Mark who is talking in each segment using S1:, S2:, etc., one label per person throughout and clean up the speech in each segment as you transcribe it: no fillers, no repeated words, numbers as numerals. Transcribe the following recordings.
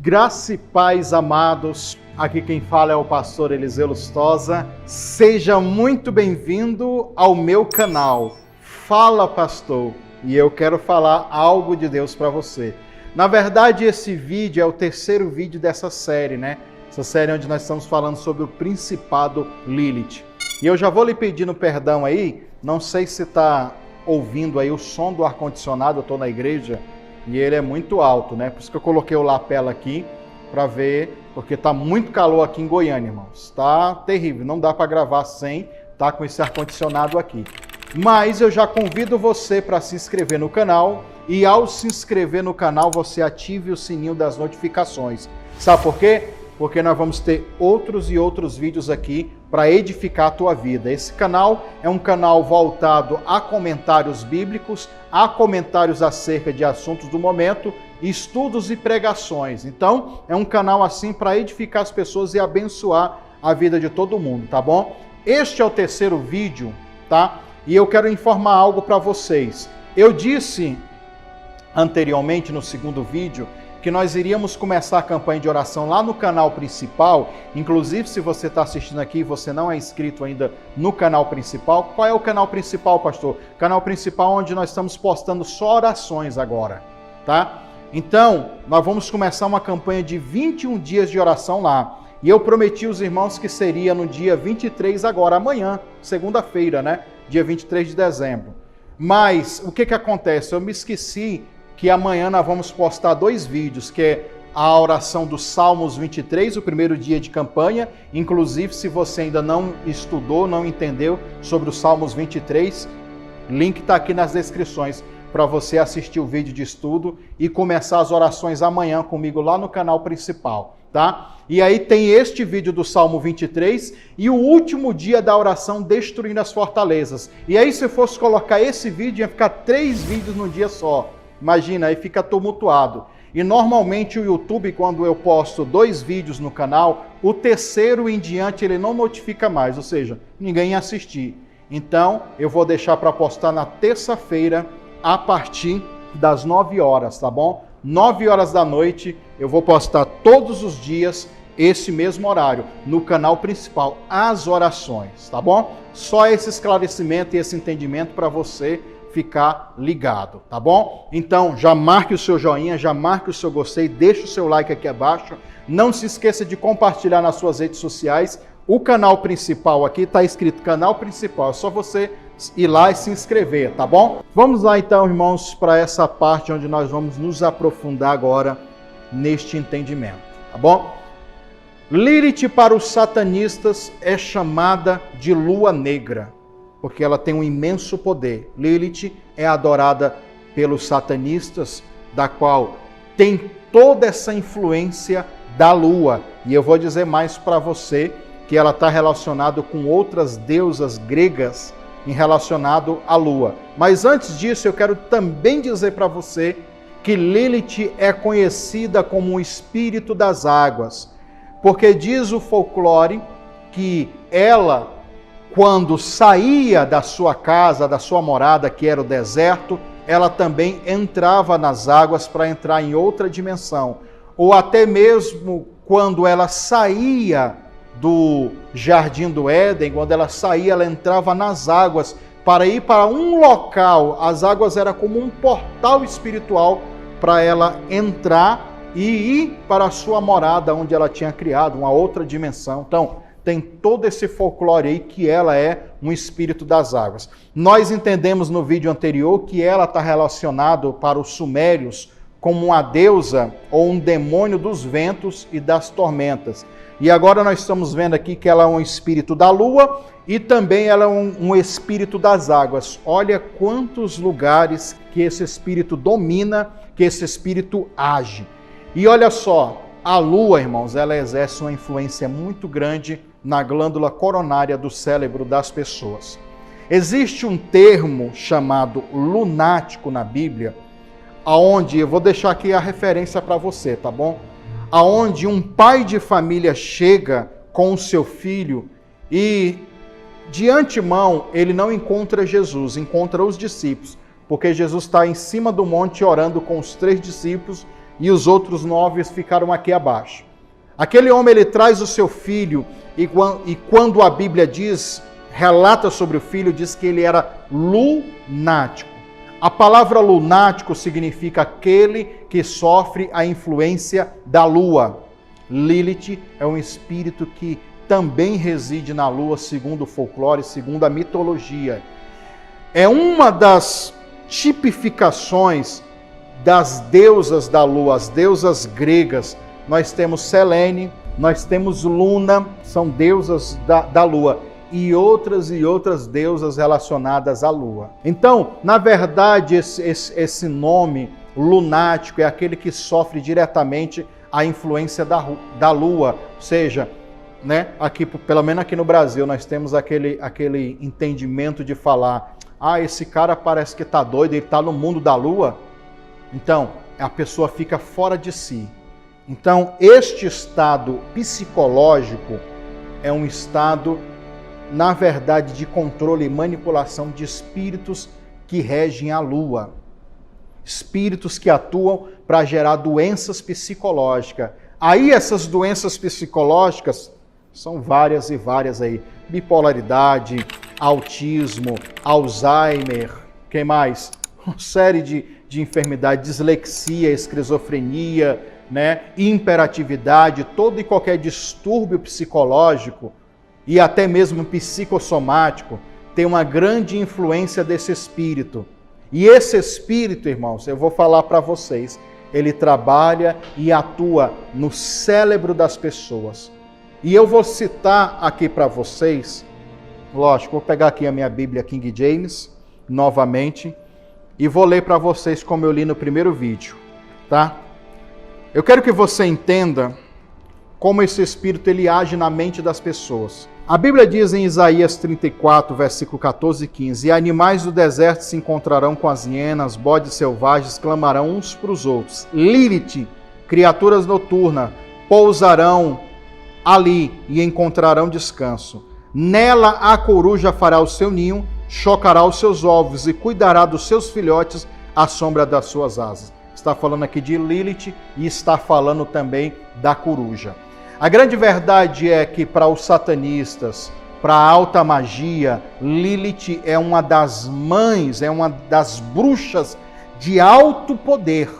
S1: Graça e paz, amados. Aqui quem fala é o pastor Eliseu Lustosa. Seja muito bem-vindo ao meu canal. Fala, pastor. E eu quero falar algo de Deus para você. Na verdade, esse vídeo é o terceiro vídeo dessa série, né? Essa série onde nós estamos falando sobre o principado Lilith. E eu já vou lhe pedindo perdão aí. Não sei se está ouvindo aí o som do ar-condicionado. Eu estou na igreja. E ele é muito alto, né? Por isso que eu coloquei o lapela aqui para ver, porque tá muito calor aqui em Goiânia, irmãos. Tá terrível, não dá para gravar sem tá com esse ar-condicionado aqui. Mas eu já convido você para se inscrever no canal e ao se inscrever no canal você ative o sininho das notificações. Sabe por quê? Porque nós vamos ter outros e outros vídeos aqui para edificar a tua vida. Esse canal é um canal voltado a comentários bíblicos, a comentários acerca de assuntos do momento, estudos e pregações. Então, é um canal assim para edificar as pessoas e abençoar a vida de todo mundo, tá bom? Este é o terceiro vídeo, tá? E eu quero informar algo para vocês. Eu disse anteriormente no segundo vídeo que nós iríamos começar a campanha de oração lá no canal principal. Inclusive, se você está assistindo aqui e você não é inscrito ainda no canal principal, qual é o canal principal, pastor? Canal principal onde nós estamos postando só orações agora, tá? Então, nós vamos começar uma campanha de 21 dias de oração lá. E eu prometi aos irmãos que seria no dia 23 agora, amanhã, segunda-feira, né? Dia 23 de dezembro. Mas, o que acontece? Eu me esqueci que amanhã nós vamos postar 2 vídeos, que é a oração dos Salmos 23, o primeiro dia de campanha. Inclusive, se você ainda não estudou, não entendeu sobre os Salmos 23, link está aqui nas descrições para você assistir o vídeo de estudo e começar as orações amanhã comigo lá no canal principal, tá? E aí tem este vídeo do Salmo 23 e o último dia da oração destruindo as fortalezas. E aí se fosse colocar esse vídeo, ia ficar 3 vídeos num dia só. Imagina, aí fica tumultuado. E normalmente o YouTube, quando eu posto 2 vídeos no canal, o terceiro em diante ele não notifica mais, ou seja, ninguém ia assistir. Então, eu vou deixar para postar na terça-feira, a partir das 9 horas, tá bom? 9 horas da noite, eu vou postar todos os dias esse mesmo horário, no canal principal, as orações, tá bom? Só esse esclarecimento e esse entendimento para você ficar ligado, tá bom? Então, já marque o seu joinha, já marque o seu gostei, deixa o seu like aqui abaixo. Não se esqueça de compartilhar nas suas redes sociais. O canal principal aqui está escrito canal principal, é só você ir lá e se inscrever, tá bom? Vamos lá então, irmãos, para essa parte onde nós vamos nos aprofundar agora neste entendimento, tá bom? Lilith para os satanistas é chamada de lua negra, porque ela tem um imenso poder. Lilith é adorada pelos satanistas, da qual tem toda essa influência da lua. E eu vou dizer mais para você que ela está relacionada com outras deusas gregas em relacionado à lua. Mas antes disso, eu quero também dizer para você que Lilith é conhecida como o espírito das águas, porque diz o folclore que ela, quando saía da sua casa, da sua morada, que era o deserto, ela também entrava nas águas para entrar em outra dimensão. Ou até mesmo quando ela saía do Jardim do Éden, quando ela saía, ela entrava nas águas para ir para um local. As águas eram como um portal espiritual para ela entrar e ir para a sua morada, onde ela tinha criado, uma outra dimensão. Então, tem todo esse folclore aí que ela é um espírito das águas. Nós entendemos no vídeo anterior que ela está relacionada para os sumérios como uma deusa ou um demônio dos ventos e das tormentas. E agora nós estamos vendo aqui que ela é um espírito da lua e também ela é um espírito das águas. Olha quantos lugares que esse espírito domina, que esse espírito age. E olha só, a lua, irmãos, ela exerce uma influência muito grande na glândula coronária do cérebro das pessoas. Existe um termo chamado lunático na Bíblia, aonde, eu vou deixar aqui a referência para você, tá bom? Aonde um pai de família chega com o seu filho e, de antemão, ele não encontra Jesus, encontra os discípulos, porque Jesus está em cima do monte orando com os 3 discípulos e os outros 9 ficaram aqui abaixo. Aquele homem, ele traz o seu filho, e quando a Bíblia relata sobre o filho, diz que ele era lunático. A palavra lunático significa aquele que sofre a influência da lua. Lilith é um espírito que também reside na lua, segundo o folclore, segundo a mitologia. É uma das tipificações das deusas da lua, as deusas gregas. Nós temos Selene, nós temos Luna, são deusas da lua, e outras deusas relacionadas à lua. Então, na verdade, esse nome lunático é aquele que sofre diretamente a influência da lua, ou seja, né, aqui, pelo menos aqui no Brasil, nós temos aquele entendimento de falar, esse cara parece que está doido, ele está no mundo da lua. Então, a pessoa fica fora de si. Então, este estado psicológico é um estado, na verdade, de controle e manipulação de espíritos que regem a lua. Espíritos que atuam para gerar doenças psicológicas. Aí essas doenças psicológicas são várias e várias aí. Bipolaridade, autismo, Alzheimer, quem mais? Uma série de enfermidades, dislexia, esquizofrenia, né? Hiperatividade, todo e qualquer distúrbio psicológico e até mesmo psicossomático tem uma grande influência desse espírito. E esse espírito, irmãos, eu vou falar para vocês, ele trabalha e atua no cérebro das pessoas. E eu vou citar aqui para vocês, lógico, vou pegar aqui a minha Bíblia King James, novamente, e vou ler para vocês como eu li no primeiro vídeo, tá? Eu quero que você entenda como esse espírito ele age na mente das pessoas. A Bíblia diz em Isaías 34, versículo 14 e 15, e animais do deserto se encontrarão com as hienas, bodes selvagens clamarão uns para os outros. Lilith, criaturas noturnas, pousarão ali e encontrarão descanso. Nela a coruja fará o seu ninho, chocará os seus ovos e cuidará dos seus filhotes à sombra das suas asas. Está falando aqui de Lilith e está falando também da coruja. A grande verdade é que para os satanistas, para a alta magia, Lilith é uma das mães, é uma das bruxas de alto poder.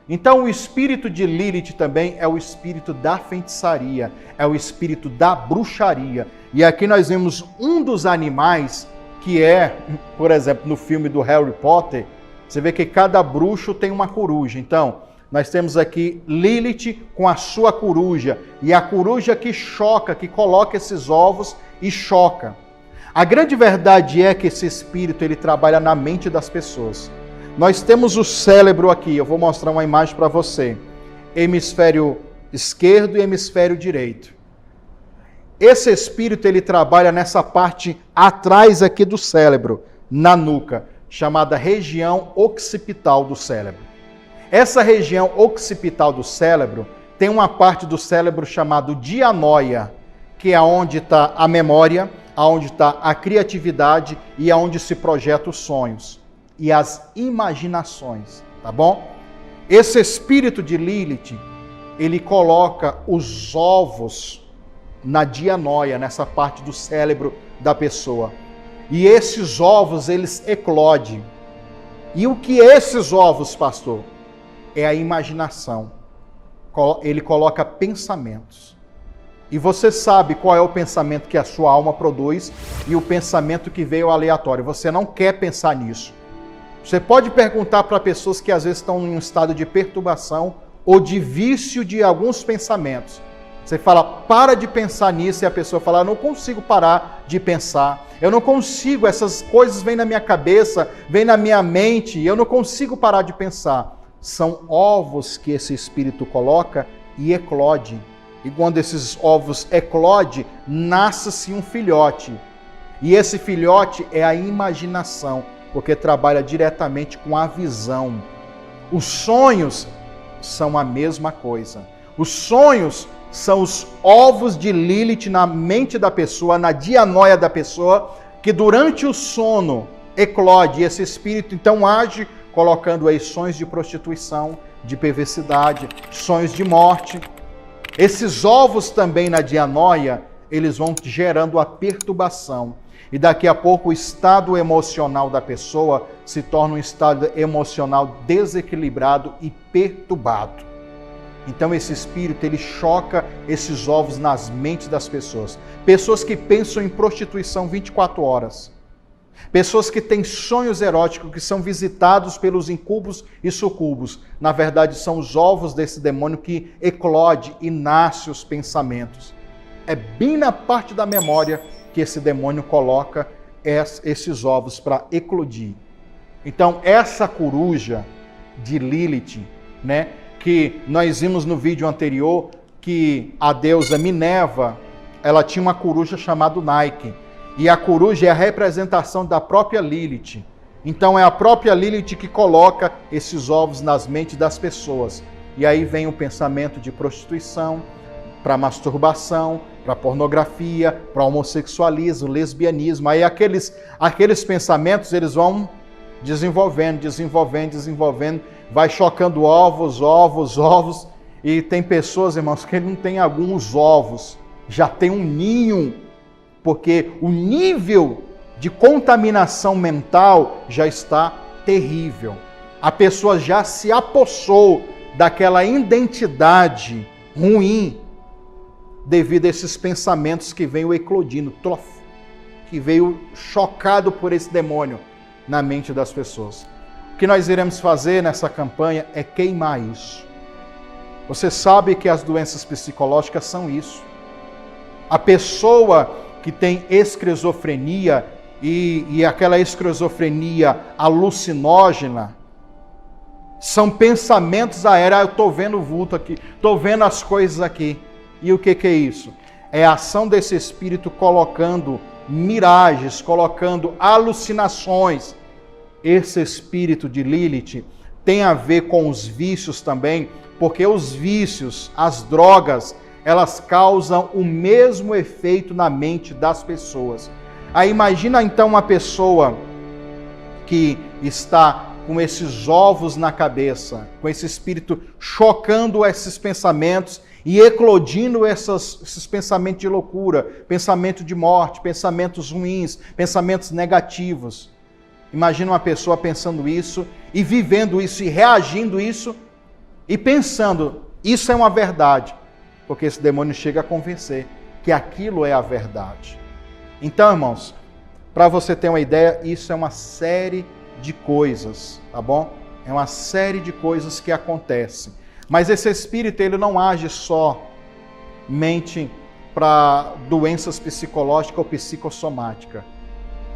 S1: Então o espírito de Lilith também é o espírito da feitiçaria, é o espírito da bruxaria. E aqui nós vemos um dos animais que é, por exemplo, no filme do Harry Potter, você vê que cada bruxo tem uma coruja. Então, nós temos aqui Lilith com a sua coruja, e a coruja que choca, que coloca esses ovos e choca. A grande verdade é que esse espírito ele trabalha na mente das pessoas. Nós temos o cérebro aqui, eu vou mostrar uma imagem para você. Hemisfério esquerdo e hemisfério direito. Esse espírito ele trabalha nessa parte atrás aqui do cérebro, na nuca, chamada região occipital do cérebro. Essa região occipital do cérebro tem uma parte do cérebro chamada dianóia, que é onde está a memória, onde está a criatividade e aonde se projetam os sonhos e as imaginações, tá bom? Esse espírito de Lilith, ele coloca os ovos na dianóia, nessa parte do cérebro da pessoa. E esses ovos, eles eclodem. E o que é esses ovos, pastor? É a imaginação. Ele coloca pensamentos. E você sabe qual é o pensamento que a sua alma produz e o pensamento que veio aleatório. Você não quer pensar nisso. Você pode perguntar para pessoas que às vezes estão em um estado de perturbação ou de vício de alguns pensamentos. Você fala, para de pensar nisso, e a pessoa fala, eu não consigo parar de pensar. Eu não consigo, essas coisas vêm na minha cabeça, vêm na minha mente, e eu não consigo parar de pensar. São ovos que esse espírito coloca e eclode. E quando esses ovos eclodem, nasce-se um filhote. E esse filhote é a imaginação, porque trabalha diretamente com a visão. Os sonhos são a mesma coisa. Os sonhos são os ovos de Lilith na mente da pessoa, na dianóia da pessoa, que durante o sono eclode. E esse espírito então age colocando aí sonhos de prostituição, de perversidade, sonhos de morte. Esses ovos também na dianóia, eles vão gerando a perturbação. E daqui a pouco o estado emocional da pessoa se torna um estado emocional desequilibrado e perturbado. Então esse espírito, ele choca esses ovos nas mentes das pessoas. Pessoas que pensam em prostituição 24 horas. Pessoas que têm sonhos eróticos, que são visitados pelos incubos e sucubos. Na verdade, são os ovos desse demônio que eclode e nasce os pensamentos. É bem na parte da memória que esse demônio coloca esses ovos para eclodir. Então, essa coruja de Lilith, né, que nós vimos no vídeo anterior, que a deusa Minerva, ela tinha uma coruja chamada Nike. E a coruja é a representação da própria Lilith. Então é a própria Lilith que coloca esses ovos nas mentes das pessoas. E aí vem o pensamento de prostituição, para masturbação, para pornografia, para homossexualismo, lesbianismo. Aí aqueles pensamentos, eles vão desenvolvendo, vai chocando ovos. E tem pessoas, irmãos, que não tem alguns ovos, já tem um ninho, porque o nível de contaminação mental já está terrível. A pessoa já se apossou daquela identidade ruim devido a esses pensamentos que veio eclodindo, que veio chocado por esse demônio na mente das pessoas. O que nós iremos fazer nessa campanha é queimar isso. Você sabe que as doenças psicológicas são isso. A pessoa que tem esquizofrenia e aquela esquizofrenia alucinógena, são pensamentos aéreos. Eu estou vendo o vulto aqui, estou vendo as coisas aqui. E o que é isso? É a ação desse espírito colocando miragens, colocando alucinações. Esse espírito de Lilith tem a ver com os vícios também, porque os vícios, as drogas, elas causam o mesmo efeito na mente das pessoas. Aí imagina então uma pessoa que está com esses ovos na cabeça, com esse espírito chocando esses pensamentos e eclodindo esses pensamentos de loucura, pensamento de morte, pensamentos ruins, pensamentos negativos. Imagina uma pessoa pensando isso e vivendo isso e reagindo isso e pensando, isso é uma verdade. Porque esse demônio chega a convencer que aquilo é a verdade. Então, irmãos, para você ter uma ideia, isso é uma série de coisas, tá bom? É uma série de coisas que acontecem. Mas esse espírito, ele não age somente para doenças psicológicas ou psicossomáticas.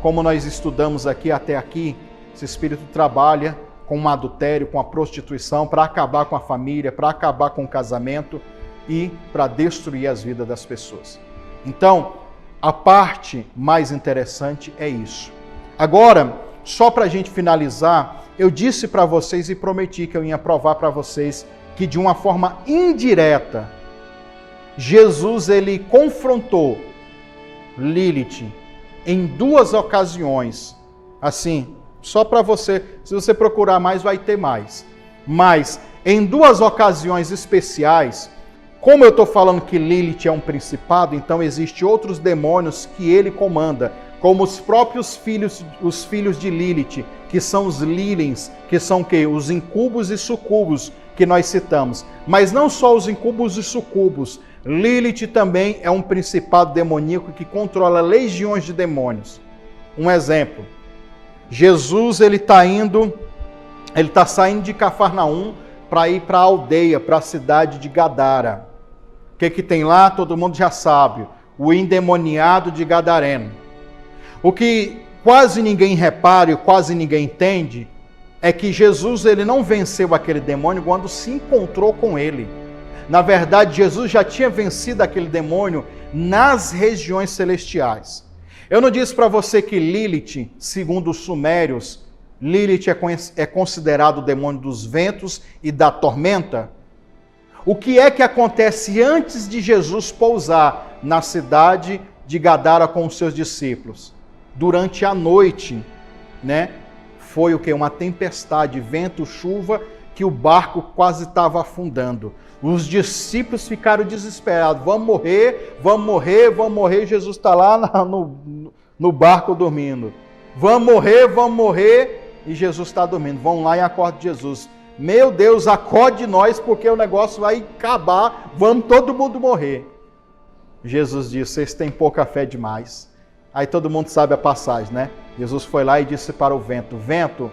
S1: Como nós estudamos até aqui, esse espírito trabalha com o adultério, com a prostituição, para acabar com a família, para acabar com o casamento e para destruir as vidas das pessoas. Então, a parte mais interessante é isso. Agora, só para a gente finalizar, eu disse para vocês e prometi que eu ia provar para vocês que de uma forma indireta, Jesus ele confrontou Lilith em 2 ocasiões. Assim, só para você, se você procurar mais, vai ter mais. Mas em 2 ocasiões especiais, como eu estou falando que Lilith é um principado, então existem outros demônios que ele comanda, como os próprios filhos, os filhos de Lilith, que são os Lilins, que são o quê? Os incubos e sucubos que nós citamos. Mas não só os incubos e sucubos, Lilith também é um principado demoníaco que controla legiões de demônios. Um exemplo, Jesus ele está saindo de Cafarnaum para ir para a aldeia, para a cidade de Gadara. O que tem lá? Todo mundo já sabe. O endemoniado de Gadareno. O que quase ninguém repara e quase ninguém entende é que Jesus ele não venceu aquele demônio quando se encontrou com ele. Na verdade, Jesus já tinha vencido aquele demônio nas regiões celestiais. Eu não disse para você que Lilith, segundo os sumérios, Lilith é considerado o demônio dos ventos e da tormenta? O que é que acontece antes de Jesus pousar na cidade de Gadara com os seus discípulos? Durante a noite, né? Foi o que? Uma tempestade, vento, chuva, que o barco quase estava afundando. Os discípulos ficaram desesperados. Vamos morrer, vamos morrer, vamos morrer. Jesus está lá no barco dormindo. Vamos morrer. E Jesus está dormindo. Vão lá e acordam Jesus. Meu Deus, acorde nós, porque o negócio vai acabar. Vamos todo mundo morrer. Jesus disse, vocês têm pouca fé demais. Aí todo mundo sabe a passagem, né? Jesus foi lá e disse para o vento, vento,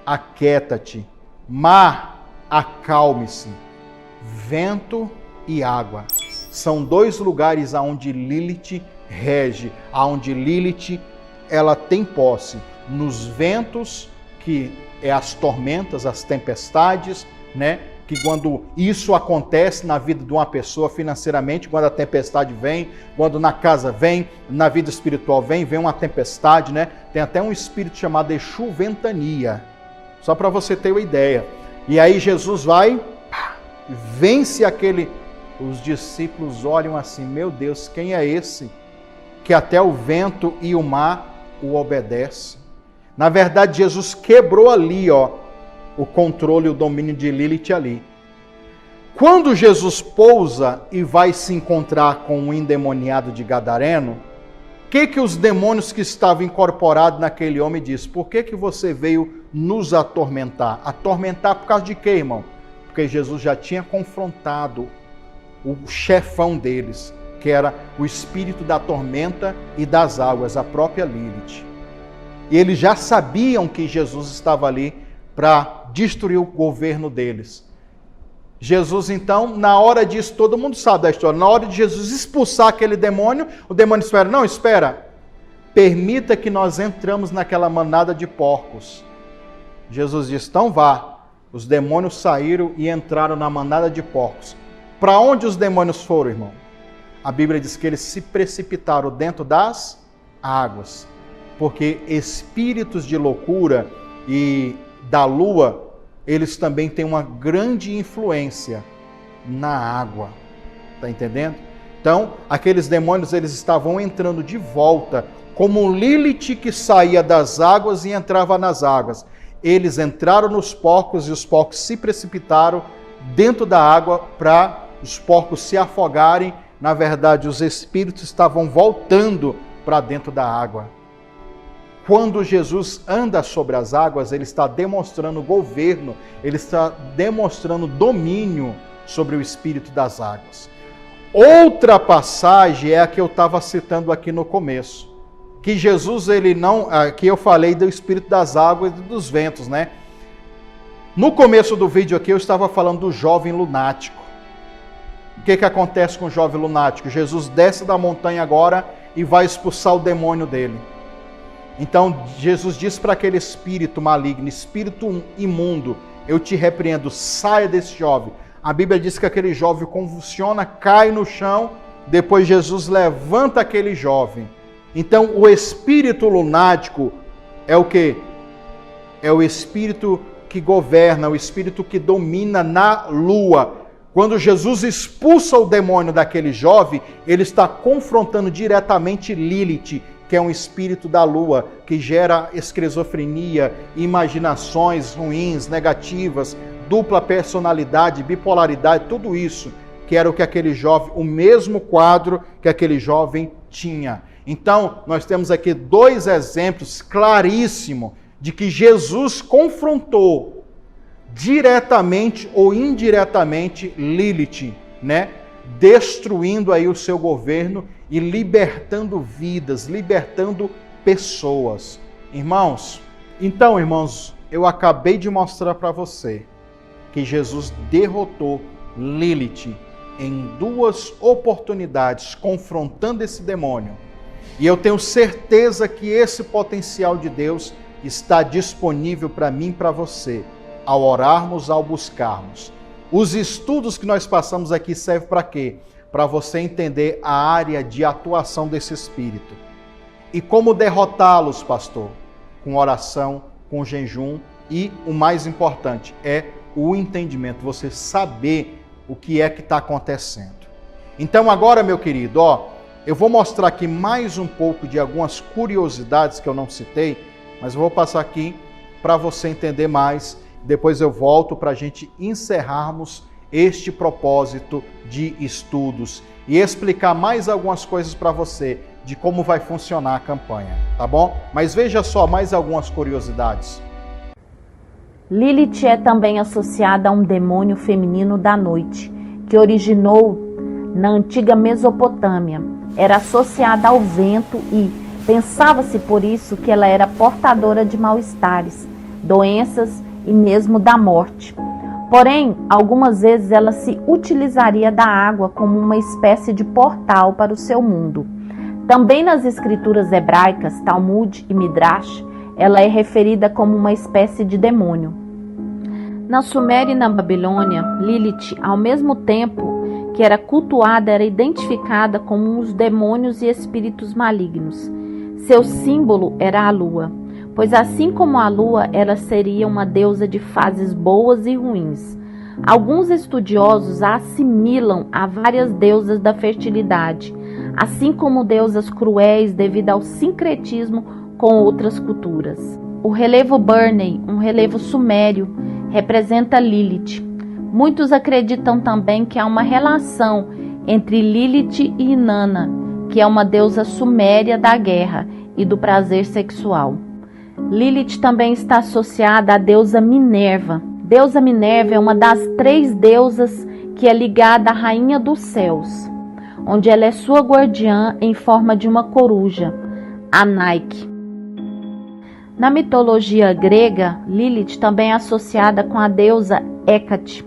S1: aquieta-te. Mar, acalme-se. Vento e água. São dois lugares aonde Lilith rege, aonde Lilith ela tem posse. Nos ventos, que é as tormentas, as tempestades, né? Que quando isso acontece na vida de uma pessoa financeiramente, quando a tempestade vem, quando na casa vem, na vida espiritual vem uma tempestade, né? Tem até um espírito chamado Exu Ventania, só para você ter uma ideia. E aí Jesus vai, vence aquele... Os discípulos olham assim, meu Deus, quem é esse? Que até o vento e o mar o obedecem. Na verdade, Jesus quebrou ali, o controle e o domínio de Lilith ali. Quando Jesus pousa e vai se encontrar com um endemoniado de Gadareno, o que os demônios que estavam incorporados naquele homem dizem? Por que você veio nos atormentar? Atormentar por causa de quê, irmão? Porque Jesus já tinha confrontado o chefão deles, que era o espírito da tormenta e das águas, a própria Lilith. E eles já sabiam que Jesus estava ali para destruir o governo deles. Jesus, então, na hora disso, todo mundo sabe da história, na hora de Jesus expulsar aquele demônio, o demônio espera, não, espera, permita que nós entramos naquela manada de porcos. Jesus disse, então vá. Os demônios saíram e entraram na manada de porcos. Para onde os demônios foram, irmão? A Bíblia diz que eles se precipitaram dentro das águas, porque espíritos de loucura e da lua, eles também têm uma grande influência na água. Está entendendo? Então, aqueles demônios, eles estavam entrando de volta, como Lilith que saía das águas e entrava nas águas. Eles entraram nos porcos e os porcos se precipitaram dentro da água para os porcos se afogarem. Na verdade, os espíritos estavam voltando para dentro da água. Quando Jesus anda sobre as águas, ele está demonstrando governo, ele está demonstrando domínio sobre o espírito das águas. Outra passagem é a que eu estava citando aqui no começo, que Jesus, que eu falei do espírito das águas e dos ventos, né? No começo do vídeo aqui eu estava falando do jovem lunático. O que acontece com o jovem lunático? Jesus desce da montanha agora e vai expulsar o demônio dele. Então Jesus diz para aquele espírito maligno, espírito imundo, eu te repreendo, saia desse jovem. A Bíblia diz que aquele jovem convulsiona, cai no chão, depois Jesus levanta aquele jovem. Então o espírito lunático é o quê? É o espírito que governa, o espírito que domina na lua. Quando Jesus expulsa o demônio daquele jovem, ele está confrontando diretamente Lilith, que é um espírito da lua, que gera esquizofrenia, imaginações ruins, negativas, dupla personalidade, bipolaridade, tudo isso, que era o que aquele jovem, o mesmo quadro que aquele jovem tinha. Então, nós temos aqui dois exemplos claríssimos de que Jesus confrontou diretamente ou indiretamente Lilith, né? Destruindo aí o seu governo e libertando vidas, libertando pessoas. Irmãos, eu acabei de mostrar para você que Jesus derrotou Lilith em duas oportunidades, confrontando esse demônio. E eu tenho certeza que esse potencial de Deus está disponível para mim e para você, ao orarmos, ao buscarmos. Os estudos que nós passamos aqui servem para quê? Para você entender a área de atuação desse espírito. E como derrotá-los, pastor? Com oração, com jejum e, o mais importante, é o entendimento, você saber o que é que está acontecendo. Então agora, meu querido, eu vou mostrar aqui mais um pouco de algumas curiosidades que eu não citei, mas eu vou passar aqui para você entender mais Depois eu volto para a gente encerrarmos este propósito de estudos e explicar mais algumas coisas para você de como vai funcionar a campanha, tá bom? Mas veja só mais algumas curiosidades.
S2: Lilith é também associada a um demônio feminino da noite, que originou na antiga Mesopotâmia. Era associada ao vento e pensava-se por isso que ela era portadora de mal-estares, doenças e mesmo da morte. Porém, algumas vezes ela se utilizaria da água como uma espécie de portal para o seu mundo. Também nas escrituras hebraicas, Talmud e Midrash, ela é referida como uma espécie de demônio. Na Suméria e na Babilônia, Lilith, ao mesmo tempo que era cultuada, era identificada como os demônios e espíritos malignos. Seu símbolo era a lua, pois assim como a lua, ela seria uma deusa de fases boas e ruins. Alguns estudiosos a assimilam a várias deusas da fertilidade, assim como deusas cruéis devido ao sincretismo com outras culturas. O relevo Burney, um relevo sumério, representa Lilith. Muitos acreditam também que há uma relação entre Lilith e Inanna, que é uma deusa suméria da guerra e do prazer sexual. Lilith também está associada à deusa Minerva. Deusa Minerva é uma das 3 deusas que é ligada à Rainha dos Céus, onde ela é sua guardiã em forma de uma coruja, a Nike. Na mitologia grega, Lilith também é associada com a deusa Hécate,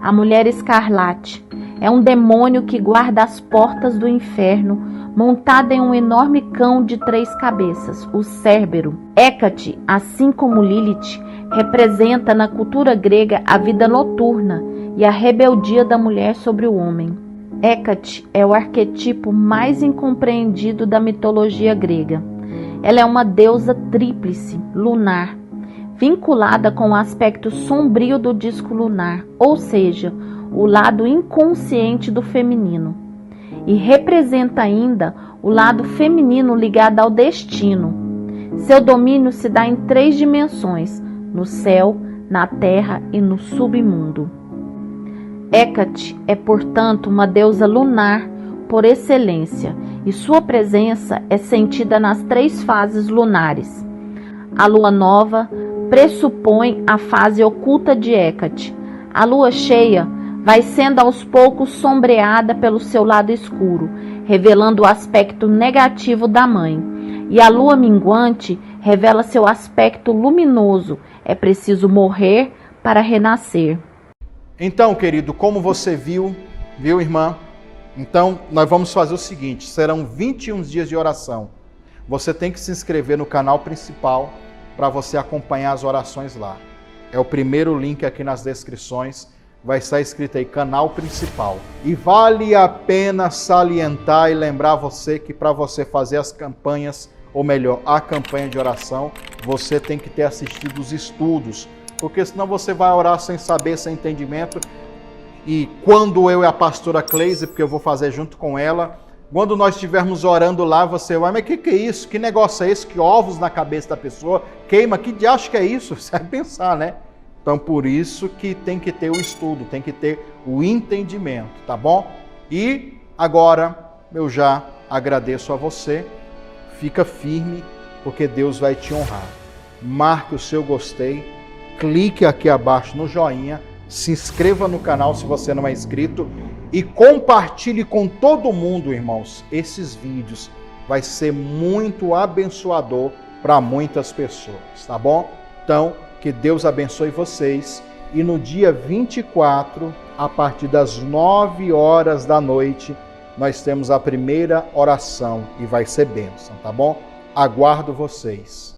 S2: a mulher escarlate. É um demônio que guarda as portas do inferno, montada em um enorme cão de 3 cabeças, o Cérbero. Hécate, assim como Lilith, representa na cultura grega a vida noturna e a rebeldia da mulher sobre o homem. Hécate é o arquetipo mais incompreendido da mitologia grega. Ela é uma deusa tríplice, lunar, vinculada com o aspecto sombrio do disco lunar, ou seja, o lado inconsciente do feminino, e representa ainda o lado feminino ligado ao destino. Seu domínio se dá em 3 dimensões, no céu, na terra e no submundo. Hécate é, portanto, uma deusa lunar por excelência, e sua presença é sentida nas 3 fases lunares. A lua nova pressupõe a fase oculta de Hécate. A lua cheia vai sendo aos poucos sombreada pelo seu lado escuro, revelando o aspecto negativo da mãe. E a lua minguante revela seu aspecto luminoso. É preciso morrer para renascer.
S1: Então, querido, como você viu, irmã? Então, nós vamos fazer o seguinte, serão 21 dias de oração. Você tem que se inscrever no canal principal para você acompanhar as orações lá. É o primeiro link aqui nas descrições, vai estar escrito aí, canal principal. E vale a pena salientar e lembrar você que para você fazer as campanhas, ou melhor, a campanha de oração, você tem que ter assistido os estudos, porque senão você vai orar sem saber, sem entendimento. E quando eu e a pastora Cleise, porque eu vou fazer junto com ela, quando nós estivermos orando lá, você vai, mas que é isso? Que negócio é esse? Que ovos na cabeça da pessoa queima? Que diacho que é isso? Você vai pensar, né? Então, por isso que tem que ter o estudo, tem que ter o entendimento, tá bom? E agora, eu já agradeço a você. Fica firme, porque Deus vai te honrar. Marque o seu gostei, clique aqui abaixo no joinha, se inscreva no canal se você não é inscrito e compartilhe com todo mundo, irmãos, esses vídeos. Vai ser muito abençoador para muitas pessoas, tá bom? Então, que Deus abençoe vocês. E no dia 24, a partir das 9 horas da noite, nós temos a primeira oração e vai ser bênção, tá bom? Aguardo vocês.